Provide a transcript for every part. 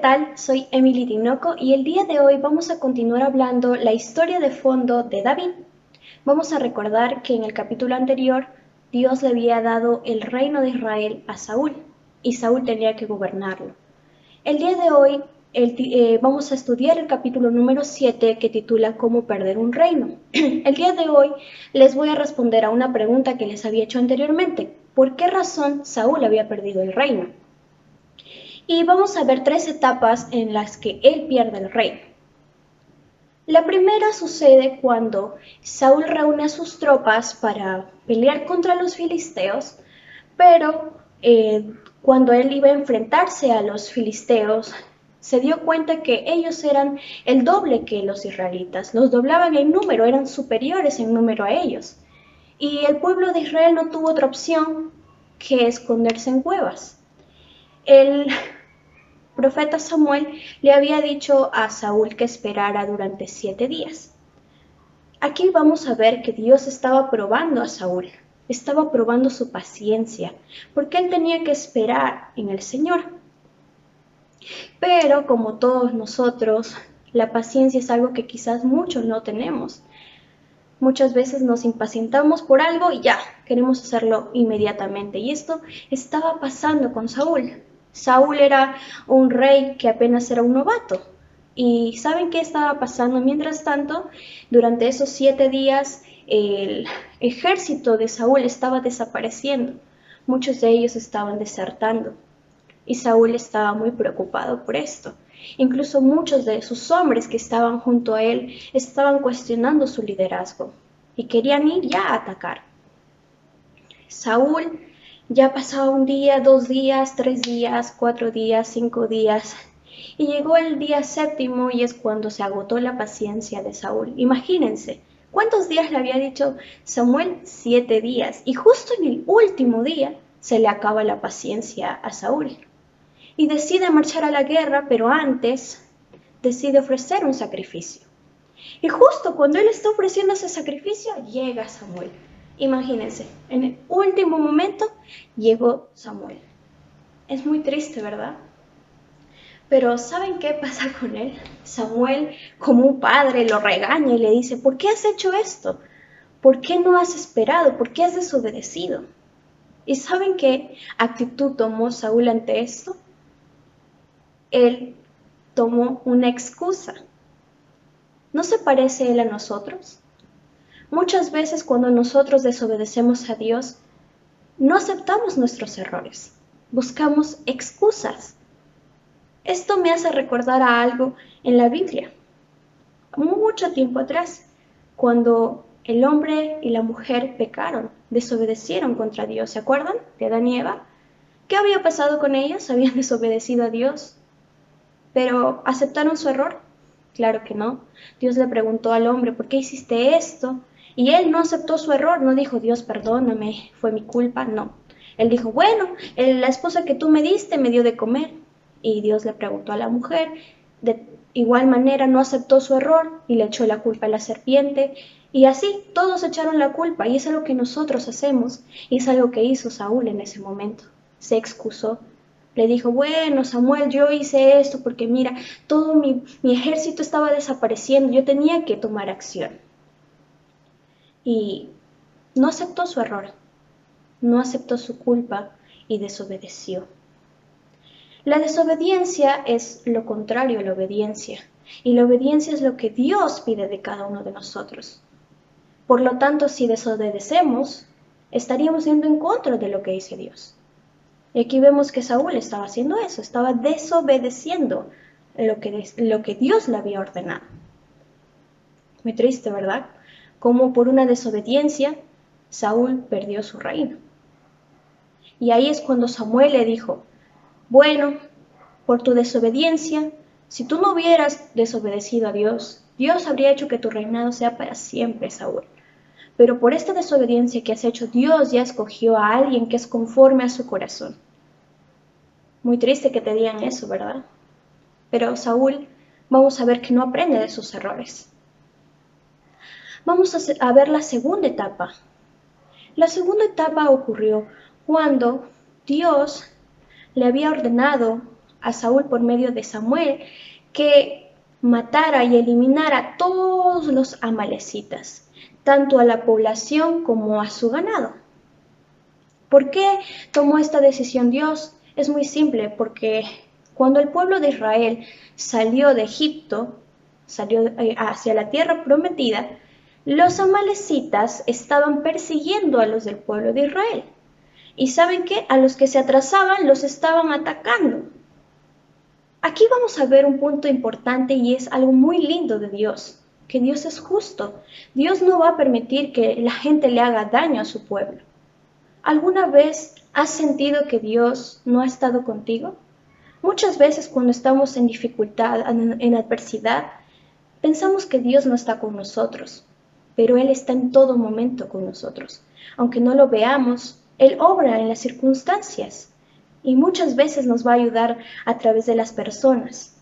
tal? Soy Emily Tinoco y el día de hoy vamos a continuar hablando la historia de fondo de David. Vamos a recordar que en el capítulo anterior Dios le había dado el reino de Israel a Saúl y Saúl tenía que gobernarlo. El día de hoy vamos a estudiar el capítulo número 7 que titula Cómo perder un reino. El día de hoy les voy a responder a una pregunta que les había hecho anteriormente. ¿Por qué razón Saúl había perdido el reino? Y vamos a ver 3 etapas en las que él pierde el reino. La primera sucede cuando Saúl reúne a sus tropas para pelear contra los filisteos, pero cuando él iba a enfrentarse a los filisteos, se dio cuenta que ellos eran el doble que los israelitas, los doblaban en número, eran superiores en número a ellos. Y el pueblo de Israel no tuvo otra opción que esconderse en cuevas. El profeta Samuel le había dicho a Saúl que esperara durante 7 días. Aquí vamos a ver que Dios estaba probando a Saúl, estaba probando su paciencia, porque él tenía que esperar en el Señor. Pero como todos nosotros, la paciencia es algo que quizás muchos no tenemos. Muchas veces nos impacientamos por algo y ya, queremos hacerlo inmediatamente. Y esto estaba pasando con Saúl. Saúl era un rey que apenas era un novato. ¿Y saben qué estaba pasando? Mientras tanto, durante esos 7 días, el ejército de Saúl estaba desapareciendo. Muchos de ellos estaban desertando. Y Saúl estaba muy preocupado por esto. Incluso muchos de sus hombres que estaban junto a él estaban cuestionando su liderazgo y querían ir ya a atacar. Saúl ya pasaba 1 día, 2 días, 3 días, 4 días, 5 días y llegó el día 7º y es cuando se agotó la paciencia de Saúl. Imagínense, ¿cuántos días le había dicho Samuel? 7 días y justo en el último día se le acaba la paciencia a Saúl. Y decide marchar a la guerra, pero antes decide ofrecer un sacrificio. Y justo cuando él está ofreciendo ese sacrificio, llega Samuel. Imagínense, en el último momento llegó Samuel. Es muy triste, ¿verdad? Pero ¿saben qué pasa con él? Samuel, como un padre, lo regaña y le dice, ¿por qué has hecho esto? ¿Por qué no has esperado? ¿Por qué has desobedecido? ¿Y saben qué actitud tomó Saúl ante esto? Él tomó una excusa. ¿No se parece él a nosotros? Muchas veces cuando nosotros desobedecemos a Dios, no aceptamos nuestros errores, buscamos excusas. Esto me hace recordar a algo en la Biblia, mucho tiempo atrás, cuando el hombre y la mujer pecaron, desobedecieron contra Dios. ¿Se acuerdan de Adán y Eva? ¿Qué había pasado con ellos? Habían desobedecido a Dios. ¿Pero aceptaron su error? Claro que no. Dios le preguntó al hombre, ¿por qué hiciste esto? Y él no aceptó su error, no dijo, Dios, perdóname, fue mi culpa, no. Él dijo, bueno, la esposa que tú me diste me dio de comer. Y Dios le preguntó a la mujer, de igual manera no aceptó su error y le echó la culpa a la serpiente. Y así, todos echaron la culpa y es algo que nosotros hacemos y es algo que hizo Saúl en ese momento. Se excusó. Le dijo, bueno, Samuel, yo hice esto porque mira, todo mi ejército estaba desapareciendo, yo tenía que tomar acción. Y no aceptó su error, no aceptó su culpa y desobedeció. La desobediencia es lo contrario a la obediencia, y la obediencia es lo que Dios pide de cada uno de nosotros. Por lo tanto, si desobedecemos, estaríamos yendo en contra de lo que dice Dios. Y aquí vemos que Saúl estaba haciendo eso, estaba desobedeciendo lo que Dios le había ordenado. Muy triste, ¿verdad? Como por una desobediencia, Saúl perdió su reino. Y ahí es cuando Samuel le dijo, bueno, por tu desobediencia, si tú no hubieras desobedecido a Dios, Dios habría hecho que tu reinado sea para siempre, Saúl. Pero por esta desobediencia que has hecho, Dios ya escogió a alguien que es conforme a su corazón. Muy triste que te digan eso, ¿verdad? Pero Saúl, vamos a ver que no aprende de sus errores. Vamos a ver la segunda etapa. La segunda etapa ocurrió cuando Dios le había ordenado a Saúl por medio de Samuel que matara y eliminara a todos los amalecitas, tanto a la población como a su ganado. ¿Por qué tomó esta decisión Dios? Es muy simple, porque cuando el pueblo de Israel salió de Egipto, salió hacia la tierra prometida, los amalecitas estaban persiguiendo a los del pueblo de Israel. ¿Y saben qué? A los que se atrasaban los estaban atacando. Aquí vamos a ver un punto importante y es algo muy lindo de Dios, que Dios es justo. Dios no va a permitir que la gente le haga daño a su pueblo. ¿Alguna vez has sentido que Dios no ha estado contigo? Muchas veces cuando estamos en dificultad, en adversidad, pensamos que Dios no está con nosotros, pero Él está en todo momento con nosotros. Aunque no lo veamos, Él obra en las circunstancias y muchas veces nos va a ayudar a través de las personas.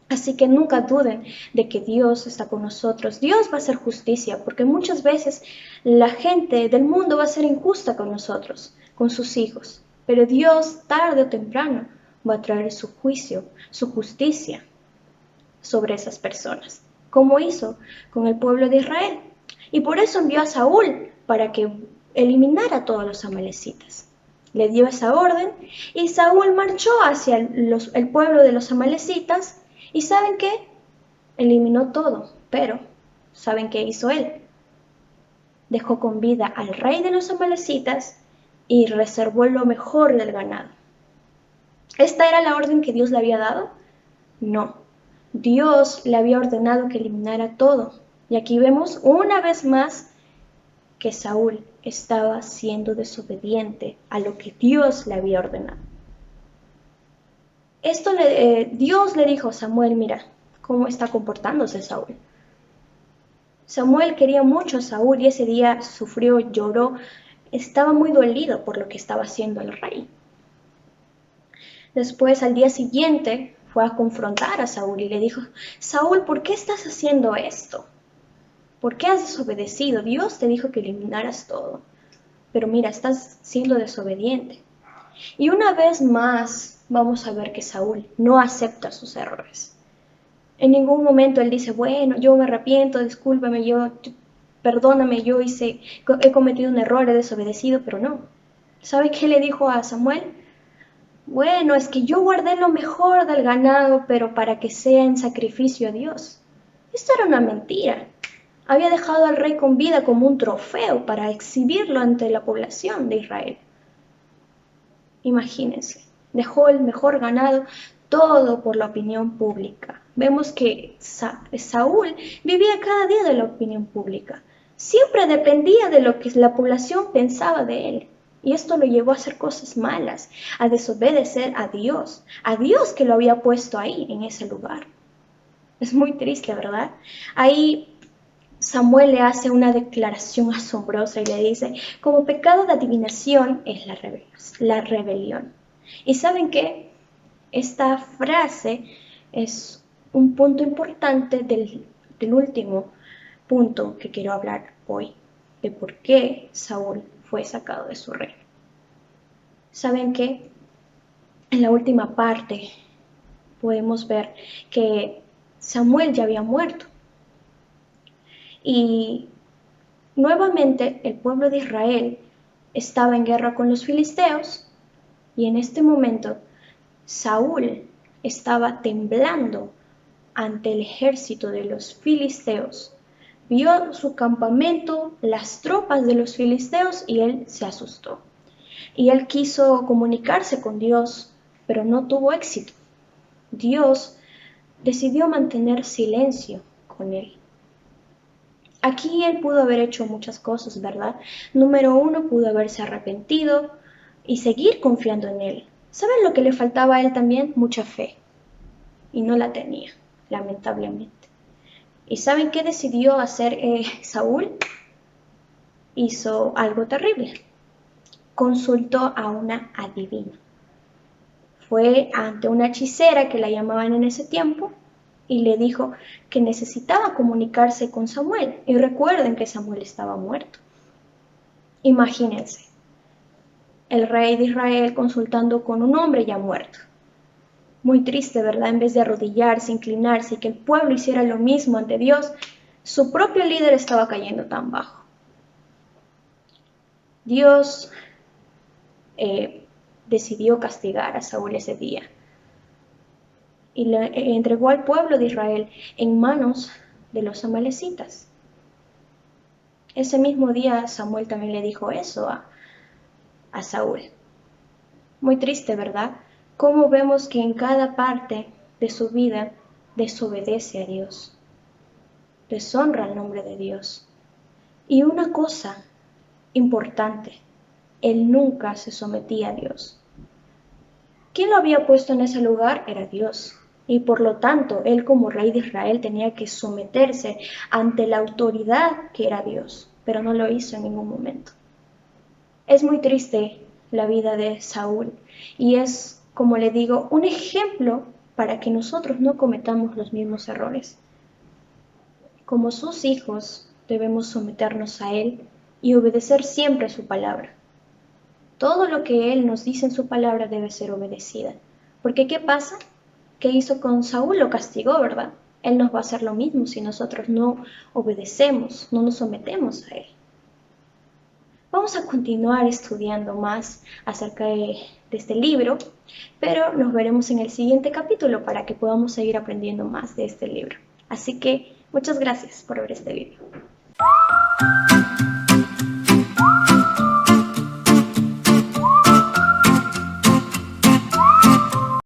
Así que nunca duden de que Dios está con nosotros. Dios va a hacer justicia, porque muchas veces la gente del mundo va a ser injusta con nosotros, con sus hijos. Pero Dios, tarde o temprano, va a traer su juicio, su justicia sobre esas personas, como hizo con el pueblo de Israel. Y por eso envió a Saúl para que eliminara a todos los amalecitas. Le dio esa orden y Saúl marchó hacia el pueblo de los amalecitas. ¿Y saben qué? Eliminó todo, pero ¿saben qué hizo él? Dejó con vida al rey de los amalecitas y reservó lo mejor del ganado. ¿Esta era la orden que Dios le había dado? No. Dios le había ordenado que eliminara todo. Y aquí vemos una vez más que Saúl estaba siendo desobediente a lo que Dios le había ordenado. Dios le dijo a Samuel, mira cómo está comportándose Saúl. Samuel quería mucho a Saúl y ese día sufrió, lloró, estaba muy dolido por lo que estaba haciendo el rey. Después, al día siguiente, fue a confrontar a Saúl y le dijo, Saúl, ¿por qué estás haciendo esto? ¿Por qué has desobedecido? Dios te dijo que eliminaras todo, pero mira, estás siendo desobediente. Y una vez más vamos a ver que Saúl no acepta sus errores. En ningún momento él dice, bueno, yo me arrepiento, discúlpame, perdóname, he cometido un error, he desobedecido, pero no. ¿Sabe qué le dijo a Samuel? Bueno, es que yo guardé lo mejor del ganado, pero para que sea en sacrificio a Dios. Esto era una mentira. Había dejado al rey con vida como un trofeo para exhibirlo ante la población de Israel. Imagínense, dejó el mejor ganado, todo por la opinión pública. Vemos que Saúl vivía cada día de la opinión pública. Siempre dependía de lo que la población pensaba de él. Y esto lo llevó a hacer cosas malas, a desobedecer a Dios que lo había puesto ahí, en ese lugar. Es muy triste, ¿verdad? Ahí Samuel le hace una declaración asombrosa y le dice, como pecado de adivinación es la rebelión. ¿Y saben qué? Esta frase es un punto importante del último punto que quiero hablar hoy, de por qué Saúl fue sacado de su reino. ¿Saben qué? En la última parte podemos ver que Samuel ya había muerto. Y nuevamente el pueblo de Israel estaba en guerra con los filisteos y en este momento Saúl estaba temblando ante el ejército de los filisteos. Vio su campamento, las tropas de los filisteos y él se asustó. Y él quiso comunicarse con Dios, pero no tuvo éxito. Dios decidió mantener silencio con él. Aquí él pudo haber hecho muchas cosas, ¿verdad? Número 1, pudo haberse arrepentido y seguir confiando en él. ¿Saben lo que le faltaba a él también? Mucha fe. Y no la tenía, lamentablemente. ¿Y saben qué decidió hacer Saúl? Hizo algo terrible. Consultó a una adivina. Fue ante una hechicera que la llamaban en ese tiempo y le dijo que necesitaba comunicarse con Samuel. Y recuerden que Samuel estaba muerto. Imagínense, el rey de Israel consultando con un hombre ya muerto. Muy triste, ¿verdad? En vez de arrodillarse, inclinarse y que el pueblo hiciera lo mismo ante Dios, su propio líder estaba cayendo tan bajo. Dios decidió castigar a Saúl ese día y le entregó al pueblo de Israel en manos de los amalecitas. Ese mismo día Samuel también le dijo eso a Saúl. Muy triste, ¿verdad? Cómo vemos que en cada parte de su vida desobedece a Dios, deshonra el nombre de Dios. Y una cosa importante, él nunca se sometía a Dios. ¿Quién lo había puesto en ese lugar? Era Dios. Y por lo tanto, él como rey de Israel tenía que someterse ante la autoridad que era Dios, pero no lo hizo en ningún momento. Es muy triste la vida de Saúl y es, como le digo, un ejemplo para que nosotros no cometamos los mismos errores. Como sus hijos debemos someternos a Él y obedecer siempre su palabra. Todo lo que Él nos dice en su palabra debe ser obedecida. Porque ¿qué pasa? ¿Qué hizo con Saúl? Lo castigó, ¿verdad? Él nos va a hacer lo mismo si nosotros no obedecemos, no nos sometemos a Él. Vamos a continuar estudiando más acerca de este libro, pero nos veremos en el siguiente capítulo para que podamos seguir aprendiendo más de este libro. Así que muchas gracias por ver este video.